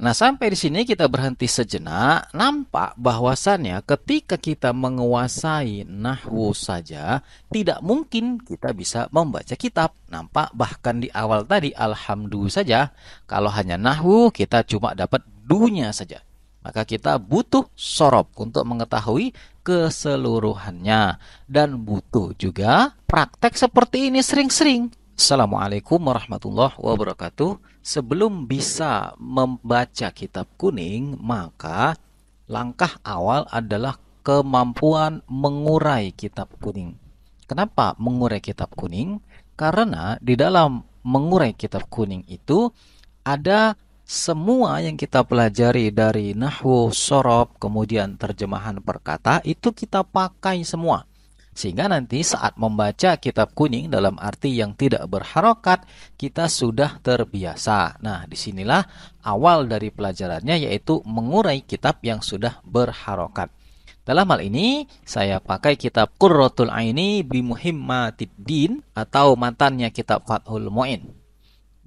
Nah, sampai di sini kita berhenti sejenak. Nampak bahwasannya ketika kita menguasai nahwu saja, tidak mungkin kita bisa membaca kitab. Nampak bahkan di awal tadi, alhamdulillah saja, kalau hanya nahwu, kita cuma dapat dunya saja. Maka kita butuh sorob untuk mengetahui keseluruhannya. Dan butuh juga praktek seperti ini sering-sering. Assalamualaikum warahmatullahi wabarakatuh. Sebelum bisa membaca kitab kuning, maka langkah awal adalah kemampuan mengurai kitab kuning. Kenapa mengurai kitab kuning? Karena di dalam mengurai kitab kuning itu ada semua yang kita pelajari dari nahwu, shorob, kemudian terjemahan perkata, itu kita pakai semua. Sehingga nanti saat membaca kitab kuning dalam arti yang tidak berharokat, kita sudah terbiasa. Nah, disinilah awal dari pelajarannya, yaitu mengurai kitab yang sudah berharokat. Dalam hal ini, saya pakai kitab Qurratul Aini bi Muhimmatiddin atau matannya kitab Fathul Mu'in.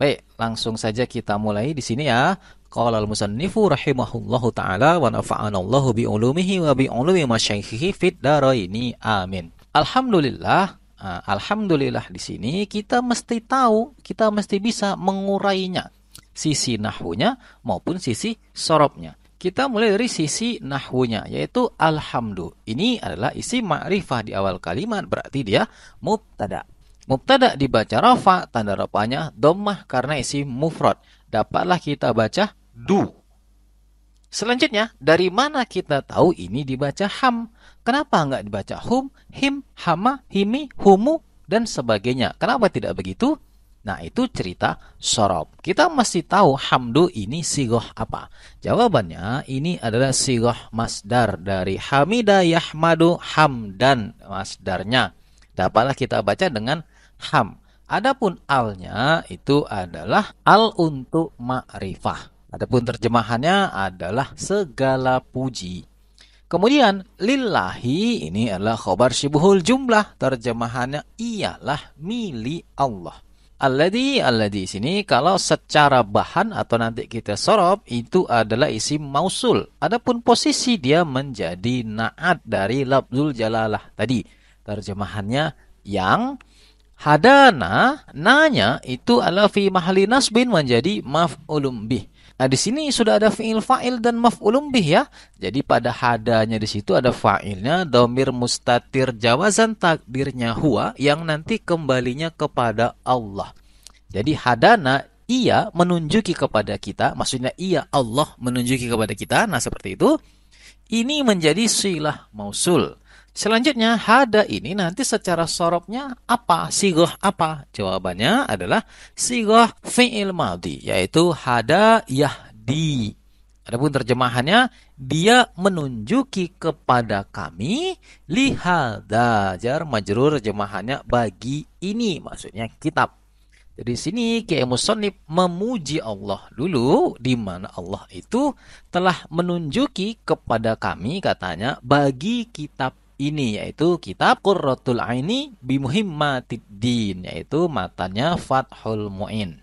Baik, langsung saja kita mulai di sini ya. Qala al-musannifu rahimahullahu ta'ala wa nafa'anallahu bi ulumihi wa bi ulumi masyaikhihi fid dharaini. Amin. Alhamdulillah, alhamdulillah di sini kita mesti tahu, kita mesti bisa mengurainya, sisi nahwunya maupun sisi sorobnya. Kita mulai dari sisi nahwunya, yaitu alhamdu. Ini adalah isim ma'rifah di awal kalimat, berarti dia mubtada. Mubtada dibaca rafa, tanda rafanya dhammah karena isim mufrad. Dapatlah kita baca du. Selanjutnya, dari mana kita tahu ini dibaca ham? Kenapa enggak dibaca hum, him, hama, himi, humu, dan sebagainya? Kenapa tidak begitu? Nah, itu cerita sorob. Kita mesti tahu hamdu ini sigoh apa. Jawabannya, ini adalah sigoh masdar dari hamida yahmadu hamdan, masdarnya. Dapatlah kita baca dengan ham. Adapun alnya itu adalah al untuk ma'rifah. Adapun terjemahannya adalah segala puji. Kemudian lillahi ini adalah khobar syibhul jumlah. Terjemahannya ialah milik Allah. Alladhi sini kalau secara bahan atau nanti kita sorob itu adalah isim mausul. Adapun posisi dia menjadi na'at dari lafzul jalalah tadi. Terjemahannya yang. Hadana, nanya itu adalah fi mahali nasbin menjadi maf'ulun bih. Nah, di sini sudah ada fi'il fa'il dan maf'ulun bih ya. Jadi pada hadanya di situ ada fa'ilnya, dhamir mustatir jawazan takdirnya huwa yang nanti kembalinya kepada Allah. Jadi hadana ia menunjuki kepada kita, maksudnya ia Allah menunjuki kepada kita. Nah, seperti itu. Ini menjadi silah mausul. Selanjutnya, hada ini nanti secara sorobnya apa? Sigoh apa? Jawabannya adalah sigoh fi'il madhi, yaitu hada yahdi. Adapun terjemahannya, dia menunjuki kepada kami, lihada, jar majrur, terjemahannya bagi ini, maksudnya kitab. Jadi sini Kiai Musonib memuji Allah dulu, di mana Allah itu telah menunjuki kepada kami, katanya, bagi kitab ini, yaitu kitab Qurratul Aini bi Muhimmatiddin, yaitu matanya Fathul Mu'in.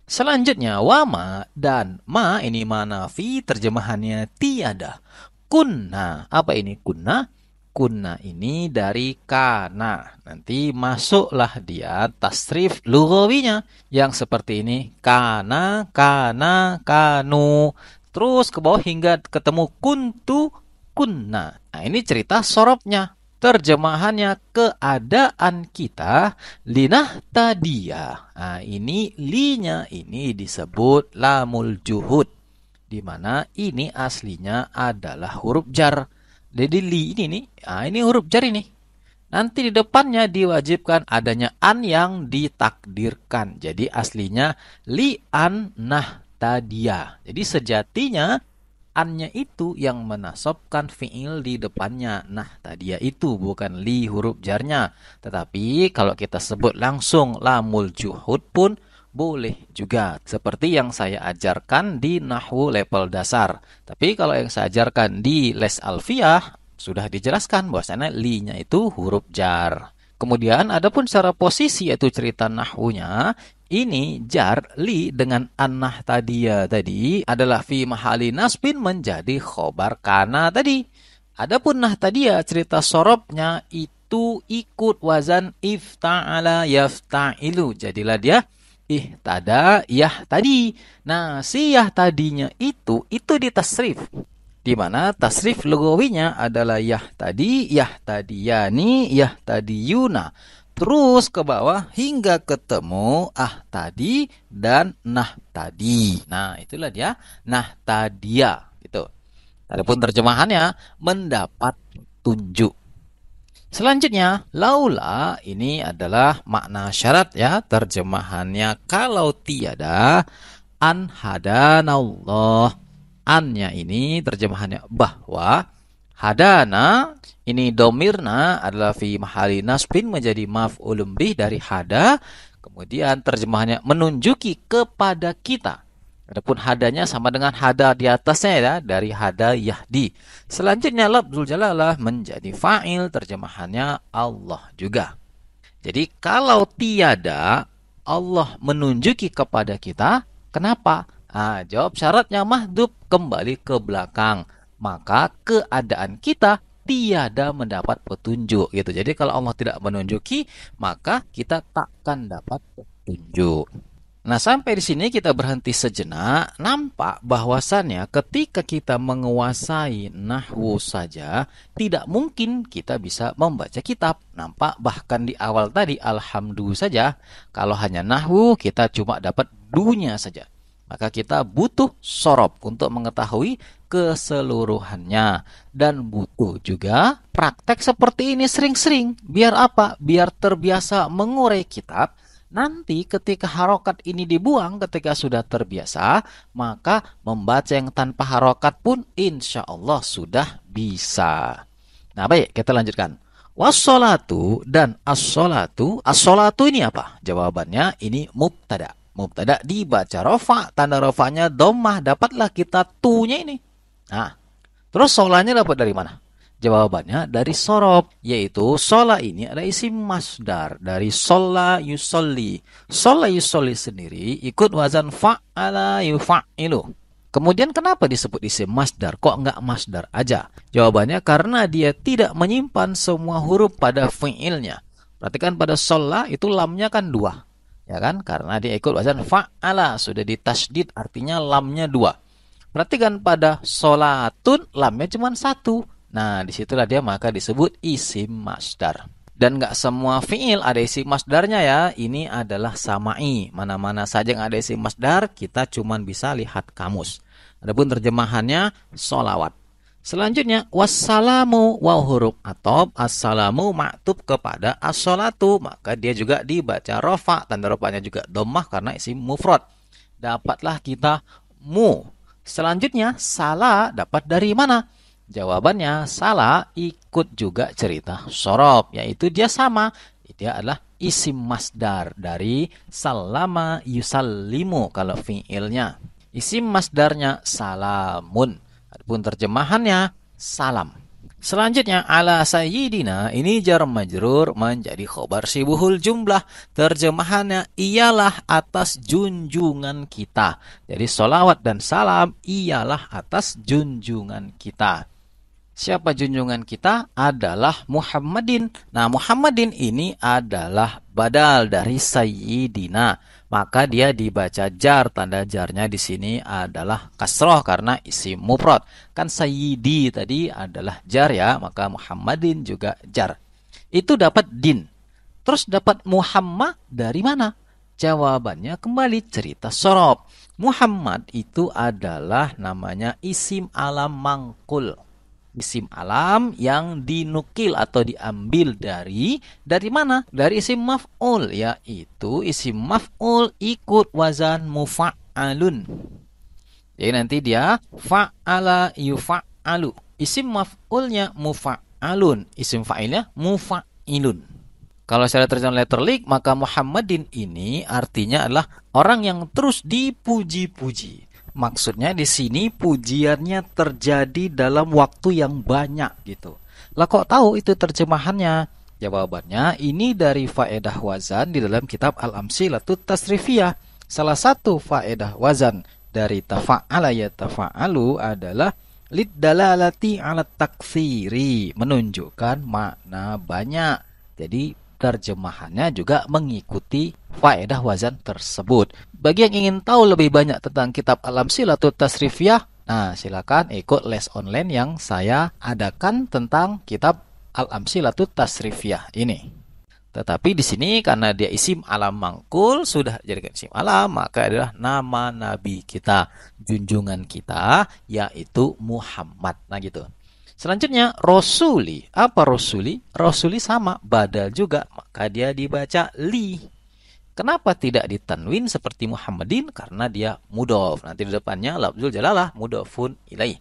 Selanjutnya wama dan ma, ini manafi, terjemahannya tiada. Kunna, apa ini kunna? Kunna ini dari kana. Nanti masuklah dia tasrif lughawinya yang seperti ini, kana, kana, kanu. Terus ke bawah hingga ketemu kuntu, kunna. Nah, ini cerita sorobnya. Terjemahannya keadaan kita linah tadia. Nah, ini linya ini disebut lamul juhud, di mana ini aslinya adalah huruf jar. Jadi li ini nih, nah ini huruf jar ini. Nanti di depannya diwajibkan adanya an yang ditakdirkan. Jadi aslinya li an nah tadia. Jadi sejatinya annya itu yang menasobkan fi'il di depannya. Nah, tadi itu bukan li huruf jarnya. Tetapi kalau kita sebut langsung lamul juhud pun boleh juga. Seperti yang saya ajarkan di nahwu level dasar. Tapi kalau yang saya ajarkan di les alfiyah, sudah dijelaskan bahwasanya li-nya itu huruf jar. Kemudian adapun secara posisi yaitu cerita nahwunya, ini jar li dengan an-nahtadiyah tadi adalah fi mahali nasbin menjadi khobar kana tadi. Adapun nahtadiyah cerita sorobnya itu ikut wazan ifta'ala yafta'ilu. Jadilah dia ihtada yah tadi. Nah, si yah tadinya itu ditasrif. Di mana tasrif lugawinya adalah yah tadi, yah tadiyani, yah tadiyuna. Terus ke bawah hingga ketemu ah tadi dan nah tadi. Nah, itulah dia nah tadia gitu. Adapun terjemahannya mendapat tunjuk. Selanjutnya, laula ini adalah makna syarat ya, terjemahannya kalau tiada an hadanallah. Annya ini terjemahannya bahwa hadana ini domirna adalah fi mahali nasbin menjadi maf'ulun bih dari hada. Kemudian terjemahannya menunjuki kepada kita. Adapun hadanya sama dengan hada di atasnya ya, dari hada yahdi. Selanjutnya lafzul jalalah menjadi fa'il, terjemahannya Allah juga. Jadi kalau tiada Allah menunjuki kepada kita, kenapa? Jawab syaratnya mahdhuf kembali ke belakang. Maka keadaan kita tiada mendapat petunjuk gitu. Jadi kalau Allah tidak menunjuki, maka kita takkan dapat petunjuk. Nah, sampai di sini kita berhenti sejenak. Nampak bahwasannya ketika kita menguasai nahwu saja, tidak mungkin kita bisa membaca kitab. Nampak bahkan di awal tadi, alhamdulillah saja, kalau hanya nahwu kita cuma dapat dunya saja. Maka kita butuh sorob untuk mengetahui keseluruhannya. Dan butuh juga praktek seperti ini sering-sering. Biar apa? Biar terbiasa mengurai kitab. Nanti ketika harokat ini dibuang, ketika sudah terbiasa, maka membaca yang tanpa harokat pun insya Allah sudah bisa. Nah baik, kita lanjutkan. Wassolatu dan as-solatu. As-solatu ini apa? Jawabannya ini mubtada. Mubtada dibaca rofa, tanda rofanya dhammah, dapatlah kita tunya ini. Nah, terus solanya dapat dari mana? Jawabannya dari sorob, yaitu sola ini ada isim masdar dari sola yusolli. Sola yusolli sendiri ikut wazan fa'ala yufa'ilu. Kemudian kenapa disebut isim masdar? Kok enggak masdar aja? Jawabannya karena dia tidak menyimpan semua huruf pada fi'ilnya. Perhatikan pada sola itu lamnya kan 2. Ya kan? Karena dia ikut wazan fa'ala, sudah ditasydid artinya lamnya 2. Perhatikan pada solatun lamnya cuma 1. Nah, disitulah dia maka disebut isim masdar. Dan nggak semua fi'il ada isim masdarnya ya. Ini adalah sama'i. Mana-mana saja yang ada isim masdar kita cuma bisa lihat kamus. Adapun terjemahannya solawat. Selanjutnya wassalamu wa huruf atop, assalamu maktub kepada as-salatu, maka dia juga dibaca rofa, tanda rofanya juga dhammah karena isim mufrad. Dapatlah kita mu. Selanjutnya sala dapat dari mana? Jawabannya sala ikut juga cerita sorob, yaitu dia sama. Dia adalah isim masdar dari salama yusallimu kalau fi'ilnya. Isim masdarnya salamun. Adapun terjemahannya salam. Selanjutnya ala sayyidina ini jar majrur menjadi khobar sibuhul jumlah. Terjemahannya ialah atas junjungan kita. Jadi solawat dan salam ialah atas junjungan kita. Siapa junjungan kita? Adalah Muhammadin. Nah, Muhammadin ini adalah badal dari sayyidina. Maka dia dibaca jar, tanda jarnya di sini adalah kasroh karena isim mufrad. Kan sayyidi tadi adalah jar ya, maka Muhammadin juga jar. Itu dapat din. Terus dapat Muhammad dari mana? Jawabannya kembali cerita sorob. Muhammad itu adalah namanya isim alam mangkul. Isim alam yang dinukil atau diambil dari mana? Dari isim maf'ul, yaitu isim maf'ul ikut wazan mufa'alun. Jadi nanti dia fa'ala yufa'alu. Isim maf'ulnya mufa'alun, isim fa'ilnya mufa'ilun. Kalau secara terjemahan letterlik, maka Muhammadin ini artinya adalah orang yang terus dipuji-puji. Maksudnya di sini pujiannya terjadi dalam waktu yang banyak gitu. Lah kok tahu itu terjemahannya? Jawabannya ini dari faedah wazan di dalam kitab Al-Amsilatut Tasrifiyah. Salah satu faedah wazan dari tafa'ala ya tafa'alu adalah liddalalati ala taktsiri, menunjukkan makna banyak. Jadi terjemahannya juga mengikuti faedah wazan tersebut. Bagi yang ingin tahu lebih banyak tentang kitab Al-Amsilatut Tasrifiyah, nah silakan ikut les online yang saya adakan tentang kitab Al-Amsilatut Tasrifiyah ini. Tetapi di sini karena dia isim alam mangkul, sudah jadikan isim alam, maka adalah nama nabi kita, junjungan kita, yaitu Muhammad. Nah gitu. Selanjutnya, Rasuli. Apa Rasuli? Rasuli sama, badal juga, maka dia dibaca li. Kenapa tidak ditanwin seperti Muhammadin? Karena dia mudhof. Nanti di depannya lafzul jalalah mudhofun ilaih.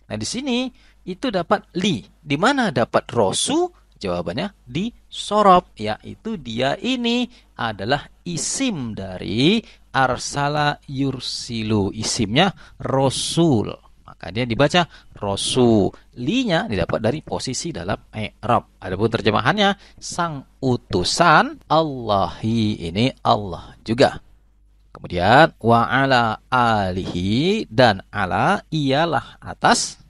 Nah, di sini itu dapat li. Di mana dapat rosu? Jawabannya di sorob, yaitu dia ini adalah isim dari arsala yursilu. Isimnya Rasul. Maka dia dibaca Rasul. Li-nya didapat dari posisi dalam i'rab. Adapun terjemahannya sang utusan Allahi, ini Allah juga. Kemudian wa ala alihi, dan ala ialah atas.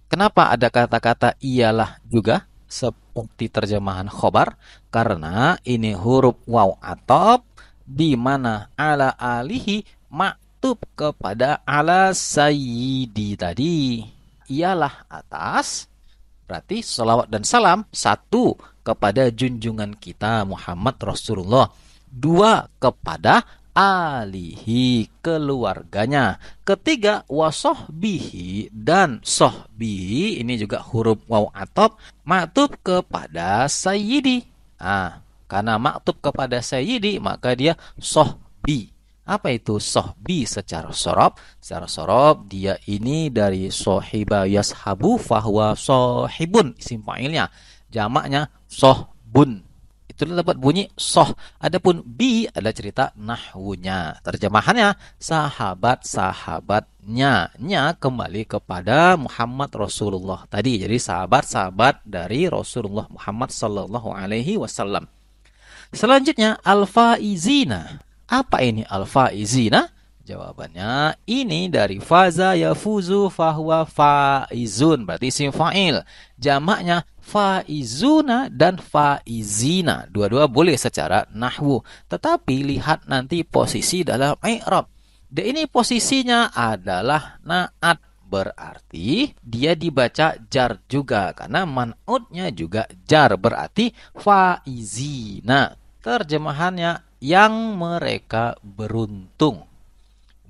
Kenapa ada kata-kata ialah juga seperti terjemahan khobar? Karena ini huruf waw atop, di mana ala alihi maktub kepada ala sayyidi tadi. Ialah atas, berarti salawat dan salam satu kepada junjungan kita Muhammad Rasulullah, dua kepada alihi, keluarganya, ketiga wasohbihi, dan sohbihi ini juga huruf waw atop maktub kepada sayyidi. Karena maktub kepada sayyidi maka dia sohbi. Apa itu sohbi secara sorob? Secara sorob dia ini dari sohiba yashabu fahuwa sohibun, isim fa'ilnya, jamaknya sohbun. Itu dapat bunyi soh. Adapun bi adalah cerita nahwunya. Terjemahannya sahabat-sahabatnya. Nya kembali kepada Muhammad Rasulullah tadi. Jadi sahabat-sahabat dari Rasulullah Muhammad sallallahu alaihi wasallam. Selanjutnya al-faizina. Apa ini al-faizina? Jawabannya ini dari faza yafuzu fahuwa faizun, berarti isim fa'il. Jamaknya faizuna dan faizina. Dua-dua boleh secara nahwu, tetapi lihat nanti posisi dalam i'rab. Dan ini posisinya adalah na'at, berarti dia dibaca jar juga karena man'utnya juga jar, berarti faizina. Terjemahannya yang mereka beruntung.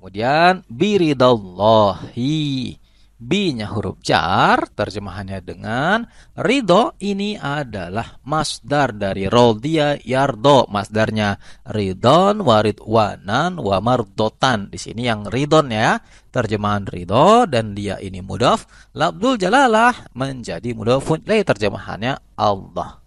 Kemudian biridallahi, bi-nya huruf jar, terjemahannya dengan ridho. Ini adalah masdar dari rodiya yardo, masdarnya ridon waridwanan wa mardotan. Di sini yang ridon ya, terjemahan ridho, dan dia ini mudhaf, lafzul jalalah menjadi mudhafun ilaih, terjemahannya Allah.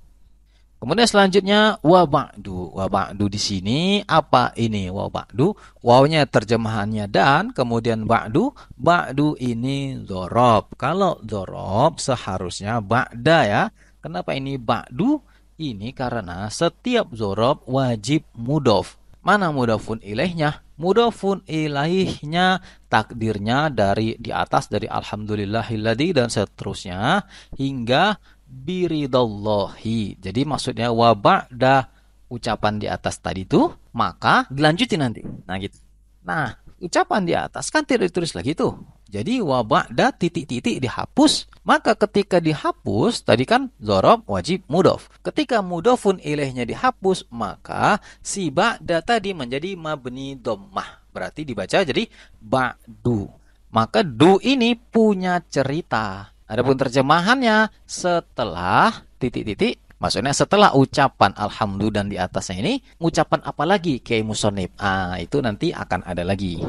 Kemudian selanjutnya wa ba'du. Wa ba'du di sini apa ini wa ba'du? Wawnya terjemahannya dan, kemudian ba'du. Ba'du ini dzorob. Kalau dzorob seharusnya ba'da ya. Kenapa ini ba'du? Ini karena setiap dzorob wajib mudhof. Mana mudhofun ilaihnya? Mudhofun ilaihnya takdirnya dari di atas, dari alhamdulillahilladzi dan seterusnya hingga biridallahi. Jadi maksudnya wa ba'da ucapan di atas tadi itu, maka dilanjutin nanti. Nah gitu. Nah, ucapan di atas kan tidak ditulis lagi tuh. Jadi wa ba'da titik-titik dihapus. Maka ketika dihapus, tadi kan dzorob wajib mudhof. Ketika mudhofun ilaihnya dihapus, maka si ba'da tadi menjadi mabni dhammah. Berarti dibaca jadi ba'du. Maka du ini punya cerita. Adapun terjemahannya setelah titik-titik, maksudnya setelah ucapan alhamdulillah dan di atasnya ini, ucapan apa lagi Kiai Musonib? Itu nanti akan ada lagi,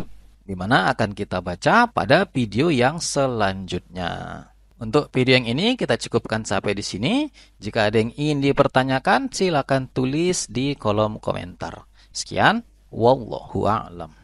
di mana akan kita baca pada video yang selanjutnya. Untuk video yang ini kita cukupkan sampai di sini. Jika ada yang ingin dipertanyakan, silakan tulis di kolom komentar. Sekian, wallahu a'lam.